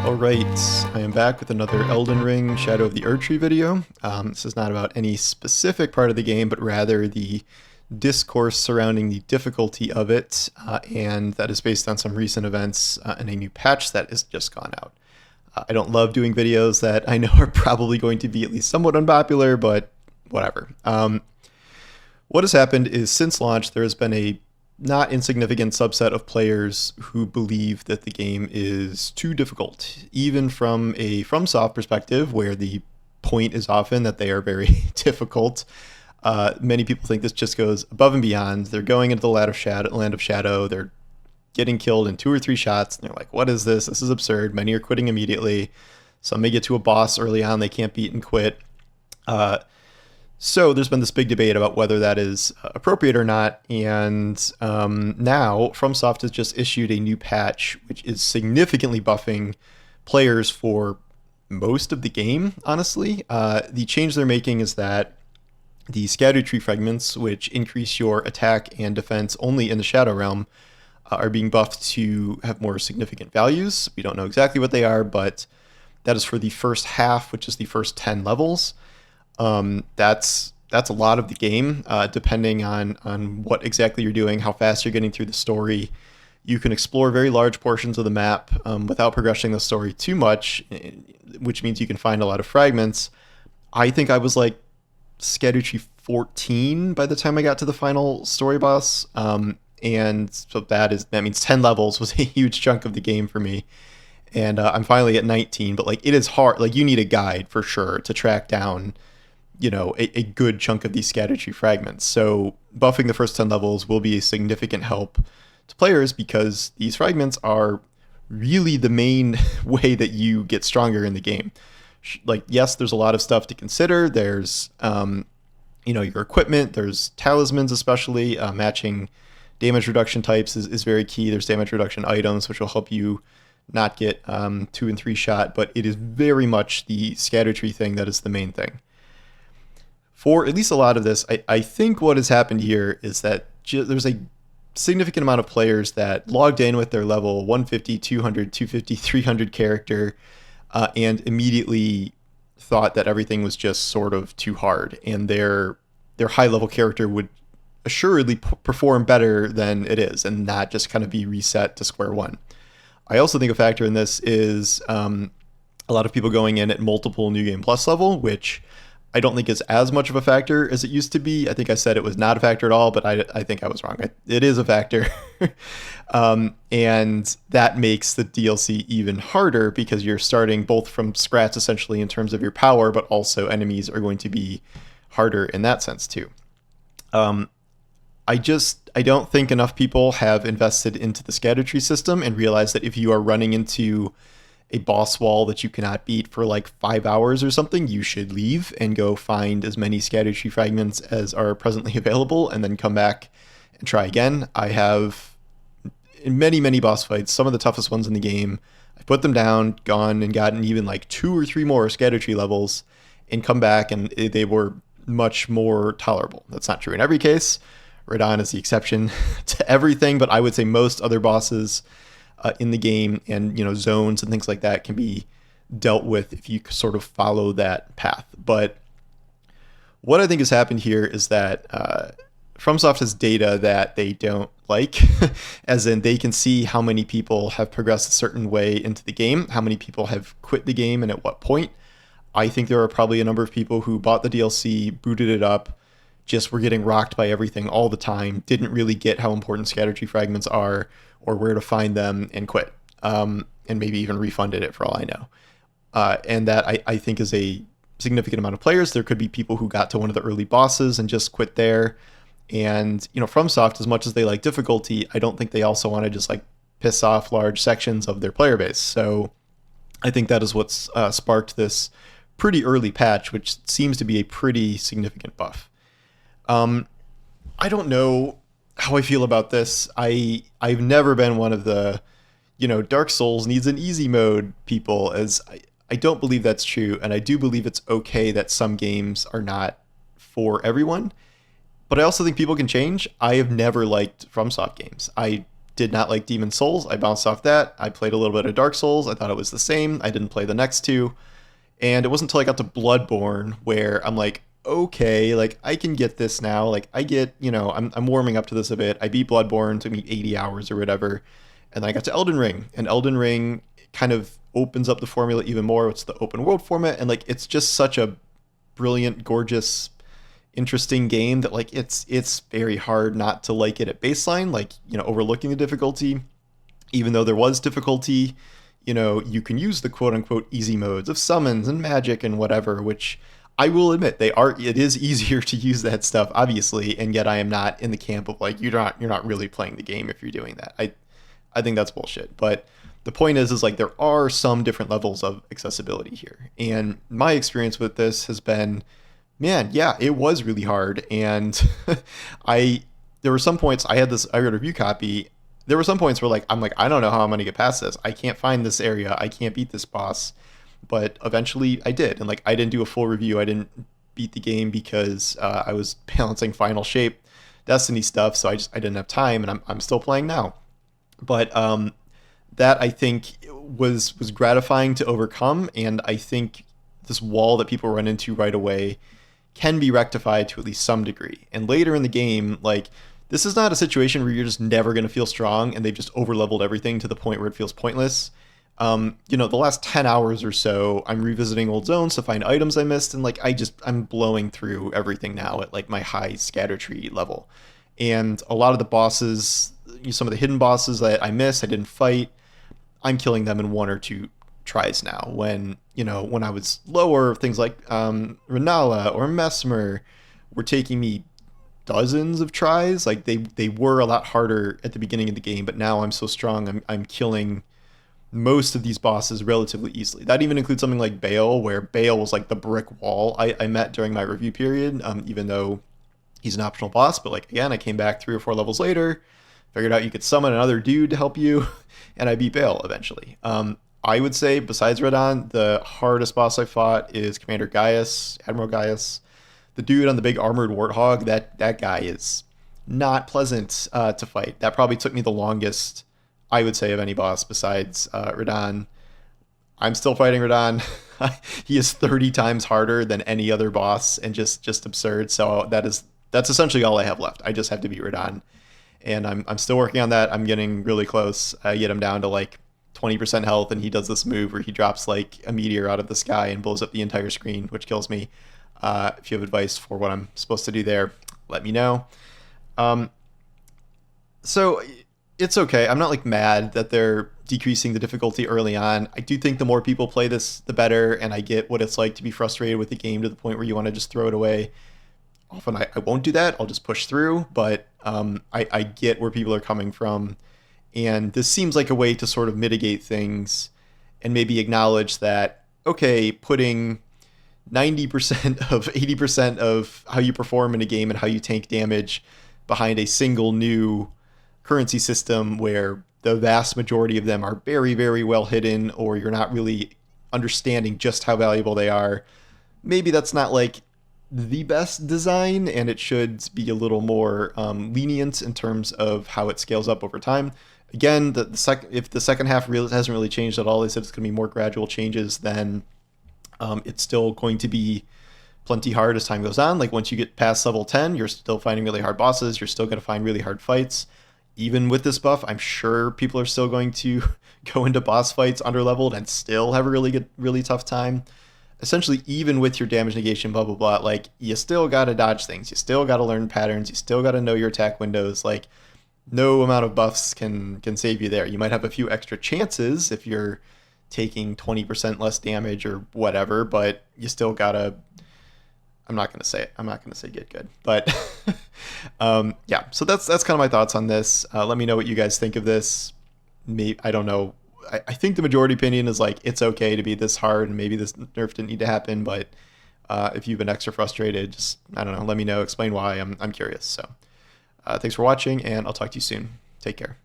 Alright, I am back with another Elden Ring Shadow of the Erdtree video. This is not about any specific part of the game, but rather the discourse surrounding the difficulty of it, and that is based on some recent events and a new patch that has just gone out. I don't love doing videos that I know are probably going to be at least somewhat unpopular, but whatever. What has happened is since launch, there has been a not insignificant subset of players who believe that the game is too difficult, even from a FromSoft perspective, where the point is often that they are very difficult. Many people think this just goes above and beyond. They're going into the land of shadow. They're getting killed in 2 or 3 shots, and they're like, "What is this? This is absurd." Many are quitting immediately. Some may get to a boss early on they can't beat and quit. So there's been this big debate about whether that is appropriate or not, and now FromSoft has just issued a new patch which is significantly buffing players for most of the game, honestly. The change they're making is that the Erdtree fragments, which increase your attack and defense only in the Shadow Realm, are being buffed to have more significant values. We don't know exactly what they are, but that is for the first half, which is the first 10 levels. That's a lot of the game, depending on what exactly you're doing, how fast you're getting through the story. You can explore very large portions of the map without progressing the story too much, which means you can find a lot of fragments. I think I was like Erdtree 14 by the time I got to the final story boss, and so that means 10 levels was a huge chunk of the game for me. And I'm finally at 19, but like it is hard. Like you need a guide for sure to track down a good chunk of these Erdtree fragments. So buffing the first 10 levels will be a significant help to players because these fragments are really the main way that you get stronger in the game. Like, yes, there's a lot of stuff to consider. There's, your equipment, there's talismans, especially matching damage reduction types is very key. There's damage reduction items, which will help you not get 2 and 3 shot, but it is very much the Erdtree thing that is the main thing. For at least a lot of this, I think what has happened here is that there's a significant amount of players that logged in with their level 150, 200, 250, 300 character and immediately thought that everything was just sort of too hard, and their high-level character would assuredly perform better than it is and not just kind of be reset to square one. I also think a factor in this is a lot of people going in at multiple New Game Plus level, which I don't think is as much of a factor as it used to be. I think I said it was not a factor at all, but I think I was wrong. It is a factor. And that makes the DLC even harder because you're starting both from scratch essentially in terms of your power, but also enemies are going to be harder in that sense too. I don't think enough people have invested into the Erdtree system and realized that if you are running into a boss wall that you cannot beat for like 5 hours or something, you should leave and go find as many Erdtree fragments as are presently available and then come back and try again. I have, in many boss fights, some of the toughest ones in the game, I put them down, gone and gotten even like 2 or 3 more Erdtree levels and come back and they were much more tolerable. That's not true in every case. Radon is the exception to everything, but I would say most other bosses in the game and zones and things like that can be dealt with if you sort of follow that path. But what I think has happened here is that FromSoft has data that they don't like, as in they can see how many people have progressed a certain way into the game, how many people have quit the game and at what point. I think there are probably a number of people who bought the DLC, booted it up, just were getting rocked by everything all the time, didn't really get how important Erdtree fragments are or where to find them and quit, and maybe even refunded it for all I know. And that I think is a significant amount of players. There could be people who got to one of the early bosses and just quit there. And, FromSoft, as much as they like difficulty, I don't think they also want to just like piss off large sections of their player base. So I think that is what's sparked this pretty early patch, which seems to be a pretty significant buff. I don't know how I feel about this. I've never been one of the, Dark Souls needs an easy mode people, as I don't believe that's true. And I do believe it's okay that some games are not for everyone, but I also think people can change. I have never liked FromSoft games. I did not like Demon Souls. I bounced off that. I played a little bit of Dark Souls. I thought it was the same. I didn't play the next two. And it wasn't until I got to Bloodborne where I'm like, okay, like I can get this now. Like I get, I'm warming up to this a bit. I beat Bloodborne, took me 80 hours or whatever. And then I got to Elden Ring. And Elden Ring kind of opens up the formula even more. It's the open world format. And like it's just such a brilliant, gorgeous, interesting game that like it's very hard not to like it at baseline, like, overlooking the difficulty. Even though there was difficulty, you can use the quote unquote easy modes of summons and magic and whatever, which I will admit it is easier to use that stuff, obviously, and yet I am not in the camp of like you're not really playing the game if you're doing that. I think that's bullshit. But the point is like there are some different levels of accessibility here. And my experience with this has been, man, yeah, it was really hard. And there were some points I read a review copy. There were some points where I'm like, I don't know how I'm going to get past this. I can't find this area. I can't beat this boss. But eventually I did. And like, I didn't do a full review. I didn't beat the game because I was balancing Final Shape Destiny stuff. So I didn't have time, and I'm still playing now. But that I think was gratifying to overcome. And I think this wall that people run into right away can be rectified to at least some degree. And later in the game, like, this is not a situation where you're just never going to feel strong and they've just over-leveled everything to the point where it feels pointless. The last 10 hours or so, I'm revisiting old zones to find items I missed, and like I'm blowing through everything now at like my high scatter tree level. And a lot of the bosses, some of the hidden bosses that I missed, I didn't fight, I'm killing them in 1 or 2 tries now. When I was lower, things like Renala or Mesmer were taking me dozens of tries. Like they were a lot harder at the beginning of the game, but now I'm so strong, I'm killing most of these bosses relatively easily. That even includes something like Bale, where Bale was like the brick wall I met during my review period, even though he's an optional boss. But like, again, I came back 3 or 4 levels later, figured out you could summon another dude to help you, and I beat Bale eventually. I would say, besides Radon, the hardest boss I fought is Commander Gaius, Admiral Gaius. The dude on the big armored warthog, that guy is not pleasant to fight. That probably took me the longest, I would say, of any boss besides Radon. I'm still fighting Radon. He is 30 times harder than any other boss, and just absurd. So that's essentially all I have left. I just have to beat Radon, and I'm still working on that. I'm getting really close. I get him down to like 20% health, and he does this move where he drops like a meteor out of the sky and blows up the entire screen, which kills me. If you have advice for what I'm supposed to do there, let me know. So it's okay. I'm not like mad that they're decreasing the difficulty early on. I do think the more people play this, the better, and I get what it's like to be frustrated with the game to the point where you want to just throw it away. Often I won't do that. I'll just push through, but I get where people are coming from, and this seems like a way to sort of mitigate things and maybe acknowledge that, okay, putting 90% of 80% of how you perform in a game and how you tank damage behind a single new currency system where the vast majority of them are very, very well hidden, or you're not really understanding just how valuable they are. Maybe that's not like the best design, and it should be a little more lenient in terms of how it scales up over time. Again, if the second half really hasn't really changed at all, they said it's going to be more gradual changes, then it's still going to be plenty hard as time goes on. Like once you get past level 10, you're still finding really hard bosses. You're still going to find really hard fights. Even with this buff, I'm sure people are still going to go into boss fights underleveled and still have a really tough time. Essentially, even with your damage negation, blah, blah, blah, like you still got to dodge things. You still got to learn patterns. You still got to know your attack windows. Like no amount of buffs can save you there. You might have a few extra chances if you're taking 20% less damage or whatever, but you still got to, I'm not going to say it. I'm not going to say get good, but yeah, so that's kind of my thoughts on this. Let me know what you guys think of this. Maybe, I don't know. I think the majority opinion is like, it's okay to be this hard and maybe this nerf didn't need to happen. But if you've been extra frustrated, just, I don't know, let me know, explain why. I'm curious. So thanks for watching, and I'll talk to you soon. Take care.